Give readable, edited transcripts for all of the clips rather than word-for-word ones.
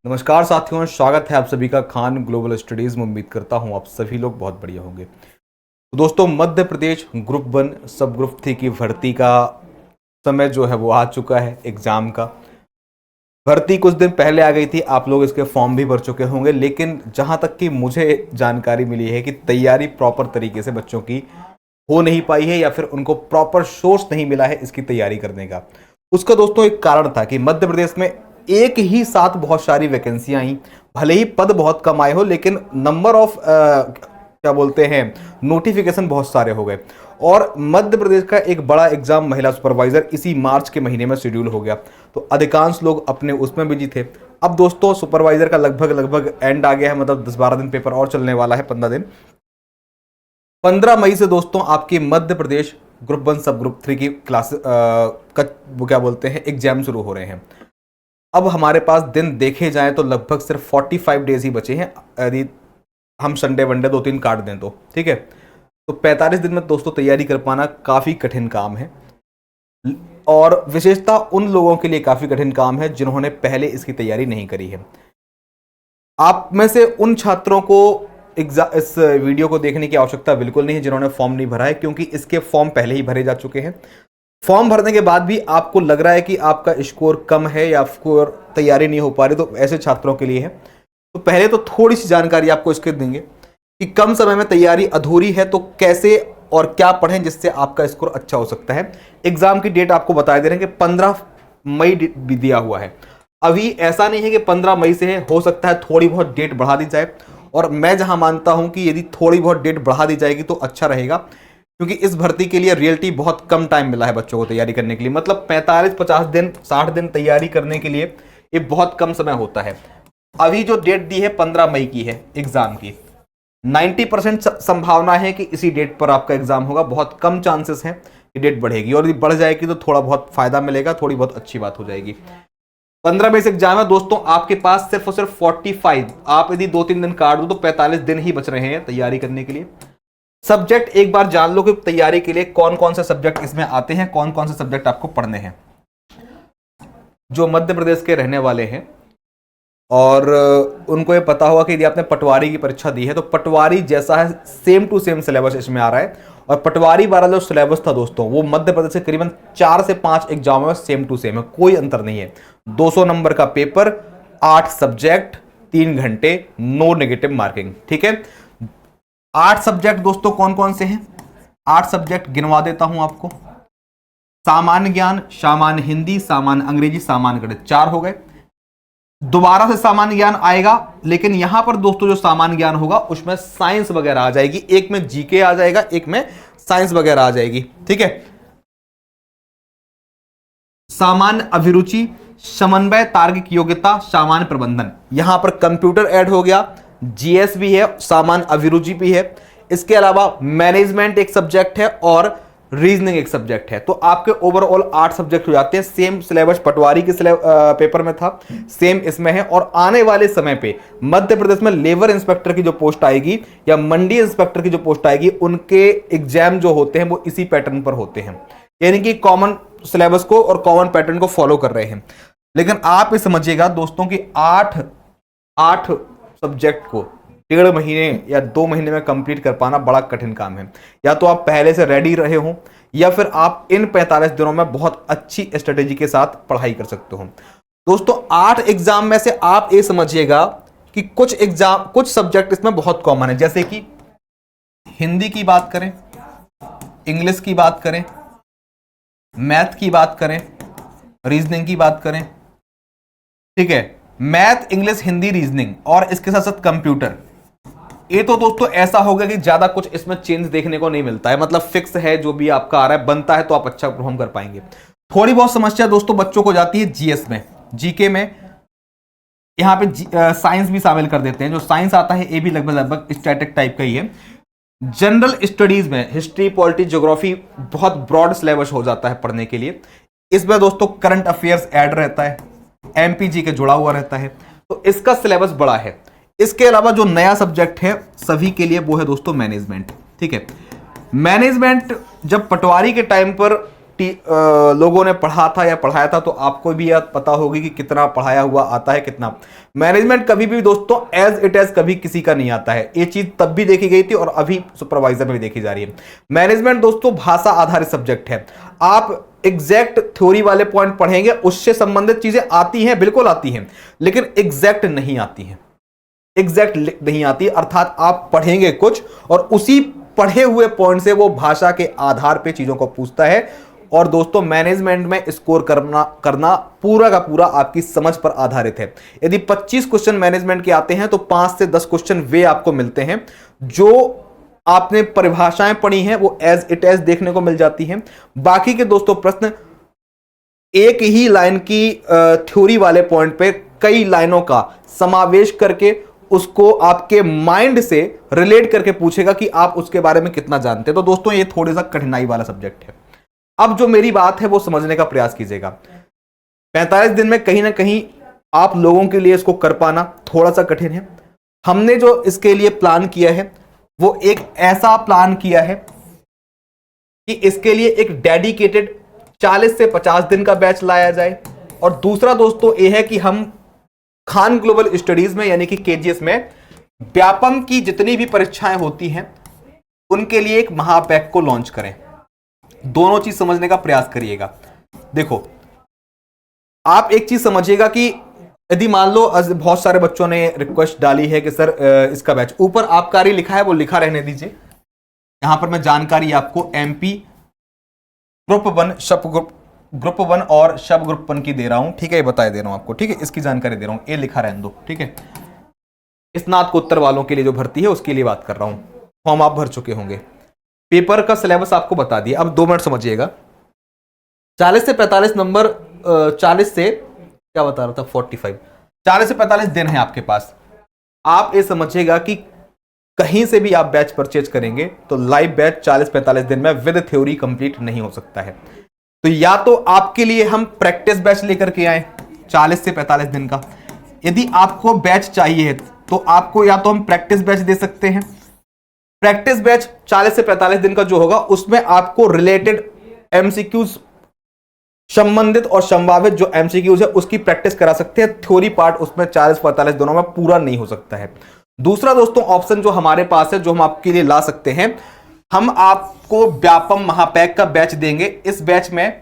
नमस्कार साथियों, स्वागत है आप सभी का खान ग्लोबल स्टडीज में। उम्मीद करता हूं आप सभी लोग बहुत बढ़िया होंगे। तो दोस्तों, मध्य प्रदेश ग्रुप 1 सब ग्रुप 3 की भर्ती का समय जो है वो आ चुका है। एग्जाम का भर्ती कुछ दिन पहले आ गई थी, आप लोग इसके फॉर्म भी भर चुके होंगे, लेकिन जहां तक कि मुझे जानकारी मिली है कि तैयारी प्रॉपर तरीके से बच्चों की हो नहीं पाई है या फिर उनको प्रॉपर सोर्स नहीं मिला है इसकी तैयारी करने का। उसका दोस्तों एक कारण था कि मध्य प्रदेश में एक ही साथ बहुत सारी वैकेंसियां आई। भले ही पद बहुत कम आए हो, लेकिन नंबर ऑफ क्या बोलते हैं नोटिफिकेशन बहुत सारे हो गए। और मध्य प्रदेश का एक बड़ा एग्जाम महिला सुपरवाइजर इसी मार्च के महीने में शेड्यूल हो गया, तो अधिकांश लोग अपने उसमें बिजी थे। अब दोस्तों सुपरवाइजर का लगभग एंड आ गया है, मतलब 10-12 दिन पेपर और चलने वाला है, 15 दिन। 15 मई से दोस्तों आपकी मध्य प्रदेश ग्रुप 1 सब ग्रुप 3 की क्लास वो क्या बोलते हैं एग्जाम शुरू हो रहे हैं। अब हमारे पास दिन देखे जाएं तो लगभग सिर्फ 45 डेज ही बचे हैं, यदि हम संडे वनडे 2-3 काट दें तो ठीक है। तो 45 दिन में दोस्तों तैयारी कर पाना काफ़ी कठिन काम है, और विशेषता उन लोगों के लिए काफ़ी कठिन काम है जिन्होंने पहले इसकी तैयारी नहीं करी है। आप में से उन छात्रों को इस वीडियो को देखने की आवश्यकता बिल्कुल नहीं है जिन्होंने फॉर्म नहीं भरा है, क्योंकि इसके फॉर्म पहले ही भरे जा चुके हैं। फॉर्म भरने के बाद भी आपको लग रहा है कि आपका स्कोर कम है या स्कोर तैयारी नहीं हो पा रही, तो ऐसे छात्रों के लिए है। तो पहले तो थोड़ी सी जानकारी आपको इसके देंगे कि कम समय में तैयारी अधूरी है तो कैसे और क्या पढ़ें जिससे आपका स्कोर अच्छा हो सकता है। एग्जाम की डेट आपको बता दे रहे हैं कि 15 मई भी दिया हुआ है। अभी ऐसा नहीं है कि 15 मई से है, हो सकता है थोड़ी बहुत डेट बढ़ा दी जाए, और मैं जहां मानता हूं कि यदि थोड़ी बहुत डेट बढ़ा दी जाएगी तो अच्छा रहेगा, क्योंकि इस भर्ती के लिए रियलिटी बहुत कम टाइम मिला है बच्चों को तैयारी करने के लिए। मतलब 45-50 दिन 60 दिन तैयारी करने के लिए ये बहुत कम समय होता है। अभी जो डेट दी है 15 मई की है एग्जाम की, 90% संभावना है कि इसी डेट पर आपका एग्जाम होगा। बहुत कम चांसेस हैं कि डेट बढ़ेगी, और यदि बढ़ जाएगी तो थोड़ा बहुत फायदा मिलेगा, थोड़ी बहुत अच्छी बात हो जाएगी। 15 मई से एग्जाम है दोस्तों, आपके पास सिर्फ और सिर्फ 45, आप यदि 2-3 दिन काट दो तो 45 दिन ही बच रहे हैं तैयारी करने के लिए। सब्जेक्ट एक बार जान लो कि तैयारी के लिए कौन कौन से सब्जेक्ट इसमें आते हैं, कौन कौन से सब्जेक्ट आपको पढ़ने हैं। जो मध्य प्रदेश के रहने वाले हैं और उनको ये पता होगा कि यदि आपने पटवारी की परीक्षा दी है तो पटवारी जैसा है सेम टू सेम सिलेबस इसमें आ रहा है। और पटवारी वाला जो सिलेबस था दोस्तों, वो मध्य प्रदेश से करीबन 4 से 5 एग्जाम में सेम टू सेम है, कोई अंतर नहीं है। 200 नंबर का पेपर, 8 सब्जेक्ट, 3 घंटे, नो नेगेटिव मार्किंग, ठीक है। 8 सब्जेक्ट दोस्तों कौन कौन से हैं? 8 सब्जेक्ट गिनवा देता हूं आपको। सामान्य ज्ञान, सामान्य हिंदी, सामान्य अंग्रेजी, सामान्य गणित, 4 हो गए। दोबारा से सामान्य ज्ञान आएगा, लेकिन यहां पर दोस्तों जो सामान्य ज्ञान होगा उसमें साइंस वगैरह आ जाएगी, एक में जीके आ जाएगा, एक में साइंस वगैरह आ जाएगी, ठीक है। सामान्य अभिरुचि, समन्वय, तार्किक योग्यता, सामान्य प्रबंधन, यहां पर कंप्यूटर ऐड हो गया, जीएस भी है, सामान्य अभिरुचि भी है। इसके अलावा मैनेजमेंट एक सब्जेक्ट है और रीजनिंग एक सब्जेक्ट है। तो आपके ओवरऑल 8 सब्जेक्ट हो जाते हैं। सेम सिलेबस पटवारी के पेपर में था, सेम इसमें है। और आने वाले समय पे मध्य प्रदेश में लेबर इंस्पेक्टर की जो पोस्ट आएगी या मंडी इंस्पेक्टर की जो पोस्ट आएगी, उनके एग्जाम जो होते हैं वो इसी पैटर्न पर होते हैं, यानी कि कॉमन सिलेबस को और कॉमन पैटर्न को फॉलो कर रहे हैं। लेकिन आप ये समझिएगा दोस्तों कि 8 सब्जेक्ट को 1.5 महीने या 2 महीने में कंप्लीट कर पाना बड़ा कठिन काम है। या तो आप पहले से रेडी रहे हो, या फिर आप इन 45 दिनों में बहुत अच्छी स्ट्रेटेजी के साथ पढ़ाई कर सकते हो। दोस्तों 8 एग्जाम में से आप ये समझिएगा कि कुछ सब्जेक्ट इसमें बहुत कॉमन है, जैसे कि हिंदी की बात करें, इंग्लिश की बात करें, मैथ की बात करें, रीजनिंग की बात करें, ठीक है। मैथ, इंग्लिश, हिंदी, रीजनिंग और इसके साथ साथ कंप्यूटर। ये तो दोस्तों ऐसा होगा कि ज्यादा कुछ इसमें चेंज देखने को नहीं मिलता है, मतलब फिक्स है, जो भी आपका आ रहा है बनता है तो आप अच्छा परफॉर्म कर पाएंगे। थोड़ी बहुत समस्या दोस्तों बच्चों को जाती है जीएस में, जीके में। यहां पे साइंस भी शामिल कर देते हैं। जो साइंस आता है ये भी लगभग स्टैटिक टाइप का ही है। जनरल स्टडीज में हिस्ट्री, पॉलिटी, ज्योग्राफी बहुत ब्रॉड सिलेबस हो जाता है पढ़ने के लिए। इसमें दोस्तों करंट अफेयर्स ऐड रहता है, एमपीजी के जुड़ा हुआ रहता है, तो इसका सिलेबस बड़ा है। इसके अलावा जो नया सब्जेक्ट है सभी के लिए वो है दोस्तों मैनेजमेंट, ठीक है। मैनेजमेंट जब पटवारी के टाइम पर लोगों ने पढ़ा था या पढ़ाया था, तो आपको भी याद पता होगी कि कितना पढ़ाया हुआ आता है कितना। मैनेजमेंट कभी भी दोस्तों एज इट एज कभी किसी का नहीं आता है, ये चीज तब भी देखी गई थी और अभी सुपरवाइजर में भी देखी जा रही है। मैनेजमेंट दोस्तों भाषा आधारित सब्जेक्ट है। आप एग्जैक्ट थ्योरी वाले पॉइंट पढ़ेंगे, उससे संबंधित चीजें आती हैं, बिल्कुल आती हैं, लेकिन एग्जैक्ट नहीं आती हैं, एग्जैक्ट नहीं आती। अर्थात आप पढ़ेंगे कुछ और उसी पढ़े हुए पॉइंट से वो भाषा के आधार पे चीजों को पूछता है। और दोस्तों मैनेजमेंट में स्कोर करना पूरा का पूरा आपकी समझ पर आधारित है। यदि 25 क्वेश्चन मैनेजमेंट के आते हैं तो 5 से 10 क्वेश्चन वे आपको मिलते हैं जो आपने परिभाषाएं पढ़ी हैं वो एज इट एज देखने को मिल जाती हैं। बाकी के दोस्तों प्रश्न एक ही लाइन की थ्योरी वाले पॉइंट पे कई लाइनों का समावेश करके उसको आपके माइंड से रिलेट करके पूछेगा कि आप उसके बारे में कितना जानते हैं। तो दोस्तों ये थोड़ा सा कठिनाई वाला सब्जेक्ट है। अब जो मेरी बात है वो समझने का प्रयास कीजिएगा। 45 दिन में कहीं ना कहीं आप लोगों के लिए इसको कर पाना थोड़ा सा कठिन है। हमने जो इसके लिए प्लान किया है वो एक ऐसा प्लान किया है कि इसके लिए एक डेडिकेटेड 40 से 50 दिन का बैच लाया जाए। और दूसरा दोस्तों ये है कि हम खान ग्लोबल स्टडीज में यानी कि केजीएस में व्यापम की जितनी भी परीक्षाएं होती हैं उनके लिए एक महापैक को लॉन्च करें। दोनों चीज समझने का प्रयास करिएगा। देखो आप एक चीज समझिएगा कि यदि मान लो बहुत सारे बच्चों ने रिक्वेस्ट डाली है कि सर इसका बैच, ऊपर आबकारी लिखा है वो लिखा रहने दीजिए। यहां पर मैं जानकारी आपको एमपी ग्रुप 1 ग्रुप 1 और सब ग्रुप 1 की दे रहा हूं, ठीक है, ये बताए दे रहा हूं आपको, ठीक है, इसकी जानकारी दे रहा हूं, ये लिखा रहने दो, ठीक है। स्नातकोत्तर वालों के लिए जो भर्ती है उसके लिए बात कर रहा हूं। फॉर्म आप भर चुके होंगे, पेपर का सिलेबस आपको बता दिया। अब 2 मिनट समझिएगा। 40 से 45 नंबर, 40 से क्या बता रहा था 45, 40 से 45 दिन है आपके पास। आप ये समझिएगा कि कहीं से भी आप बैच परचेज करेंगे तो लाइव बैच 40-45 दिन में विद थ्योरी कंप्लीट नहीं हो सकता है। तो या तो आपके लिए हम प्रैक्टिस बैच लेकर के आए 40 से 45 दिन का। यदि आपको बैच चाहिए तो आपको या तो हम प्रैक्टिस बैच दे सकते हैं। प्रैक्टिस बैच 40 से 45 दिन का जो होगा उसमें आपको रिलेटेड एमसीक्यूज, संबंधित और संभावित जो एमसीक्यूज है उसकी प्रैक्टिस करा सकते हैं। थ्योरी पार्ट उसमें 40-45 दिनों में पूरा नहीं हो सकता है। दूसरा दोस्तों ऑप्शन जो हमारे पास है, जो हम आपके लिए ला सकते हैं, हम आपको व्यापम महापैक का बैच देंगे। इस बैच में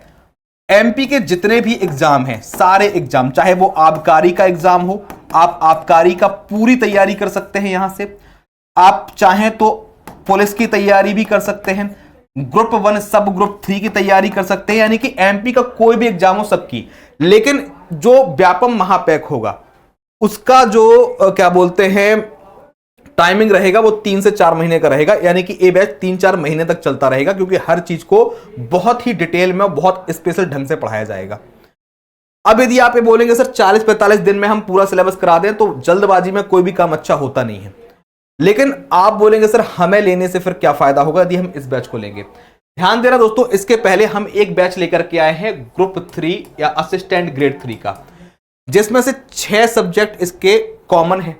एमपी के जितने भी एग्जाम हैं, सारे एग्जाम, चाहे वो आबकारी का एग्जाम हो, आप आबकारी का पूरी तैयारी कर सकते हैं यहां से। आप चाहें तो पुलिस की तैयारी भी कर सकते हैं, ग्रुप 1 सब ग्रुप 3 की तैयारी कर सकते हैं, यानी कि एमपी का कोई भी एग्जाम हो सबकी। लेकिन जो व्यापम महापैक होगा उसका जो क्या बोलते हैं टाइमिंग रहेगा वो 3 से 4 महीने का रहेगा, यानी कि ये बैच 3-4 महीने तक चलता रहेगा, क्योंकि हर चीज को बहुत ही डिटेल में बहुत स्पेशल ढंग से पढ़ाया जाएगा। अब यदि आप ये बोलेंगे सर 40-45 दिन में हम पूरा सिलेबस करा दें, तो जल्दबाजी में कोई भी काम अच्छा होता नहीं है। लेकिन आप बोलेंगे सर हमें लेने से फिर क्या फायदा होगा यदि हम इस बैच को लेंगे। ध्यान देना दोस्तों, इसके पहले हम एक बैच लेकर के आए हैं ग्रुप 3 या असिस्टेंट ग्रेड 3 का, जिसमें से 6 सब्जेक्ट इसके कॉमन है,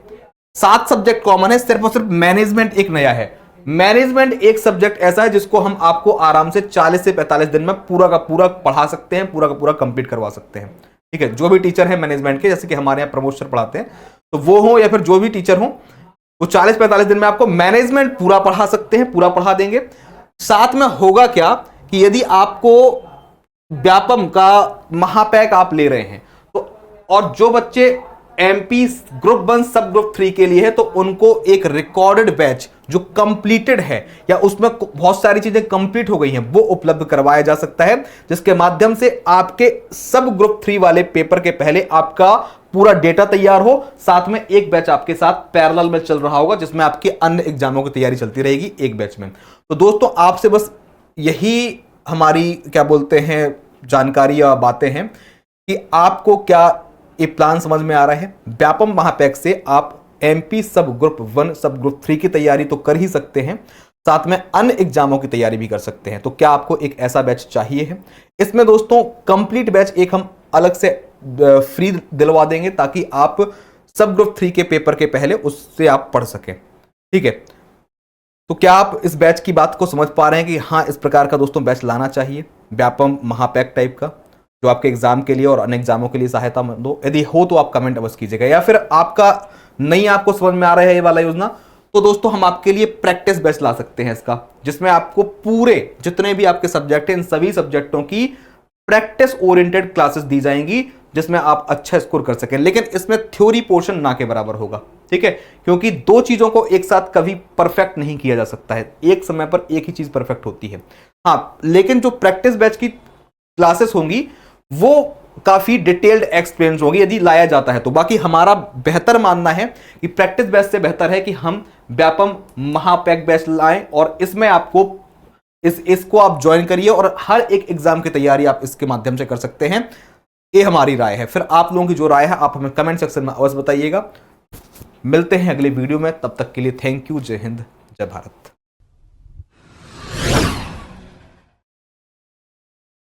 7 सब्जेक्ट कॉमन है, सिर्फ और सिर्फ मैनेजमेंट एक नया है। मैनेजमेंट एक सब्जेक्ट ऐसा है जिसको हम आपको आराम से 40 से 45 दिन में पूरा का पूरा पढ़ा सकते हैं, पूरा का पूरा कंप्लीट करवा सकते हैं, ठीक है। जो भी टीचर है मैनेजमेंट के, जैसे कि हमारे यहाँ प्रमोद सर पढ़ाते हैं, तो वो हो या फिर जो भी टीचर हो, वो 40-45 दिन में आपको मैनेजमेंट पूरा पढ़ा सकते हैं, पूरा पढ़ा देंगे। साथ में होगा क्या कि यदि आपको व्यापम का महापैक आप ले रहे हैं तो, और जो बच्चे एमपी ग्रुप 1 सब ग्रुप 3 के लिए है, तो उनको एक रिकॉर्डेड बैच जो कंप्लीटेड है या उसमें बहुत सारी चीजें कंप्लीट हो गई हैं वो उपलब्ध करवाया जा सकता है, जिसके माध्यम से आपके सब ग्रुप 3 वाले पेपर के पहले आपका पूरा डेटा तैयार हो। साथ में एक बैच आपके साथ पैरेलल में चल रहा होगा जिसमें आपके अन्य एग्जामों की तैयारी चलती रहेगी एक बैच में। तो दोस्तों आपसे बस यही हमारी क्या बोलते हैं जानकारी या बातें हैं कि आपको क्या ये प्लान समझ में आ रहा है। व्यापम महापैक से आप एमपी सब ग्रुप 1 सब ग्रुप 3 की तैयारी तो कर ही सकते हैं, साथ में अन्य एग्जामों की तैयारी भी कर सकते हैं। तो क्या आपको एक ऐसा बैच चाहिए है? इसमें दोस्तों कंप्लीट बैच एक हम अलग से फ्री दिलवा देंगे ताकि आप सब ग्रुप 3 के पेपर के पहले उससे आप पढ़ सकें, ठीक है। तो क्या आप इस बैच की बात को समझ पा रहे हैं कि हाँ इस प्रकार का दोस्तों बैच लाना चाहिए? व्यापम महापैक टाइप का, जो आपके एग्जाम के लिए और अन्य एग्जामों के लिए सहायता मंद हो। यदि हो तो आप कमेंट अवश्य कीजिएगा, या फिर आपका नहीं आपको समझ में आ रहा है ये वाला योजना, तो दोस्तों हम आपके लिए प्रैक्टिस बेस्ट ला सकते हैं इसका, जिसमें आपको पूरे जितने भी आपके सब्जेक्ट हैं इन सभी सब्जेक्टों की प्रैक्टिस ओरिएंटेड क्लासेस दी जाएंगी, जिसमें आप अच्छा स्कोर कर सकें। लेकिन इसमें थ्योरी पोर्शन ना के बराबर होगा, ठीक है, क्योंकि दो चीजों को एक साथ कभी परफेक्ट नहीं किया जा सकता है, एक समय पर एक ही चीज परफेक्ट होती है। हाँ, लेकिन जो प्रैक्टिस बैच की क्लासेस होंगी वो काफी डिटेल्ड एक्सप्लेन होगी यदि लाया जाता है तो। बाकी हमारा बेहतर मानना है कि प्रैक्टिस बैच से बेहतर है कि हम व्यापम महापैक बैच लाएं, और इसमें आपको इसको आप ज्वाइन करिए और हर एक एग्जाम की तैयारी आप इसके माध्यम से कर सकते हैं। ये हमारी राय है। फिर आप लोगों की जो राय है आप हमें कमेंट सेक्शन में अवश्य बताइएगा। मिलते हैं अगले वीडियो में, तब तक के लिए थैंक यू। जय हिंद, जय भारत।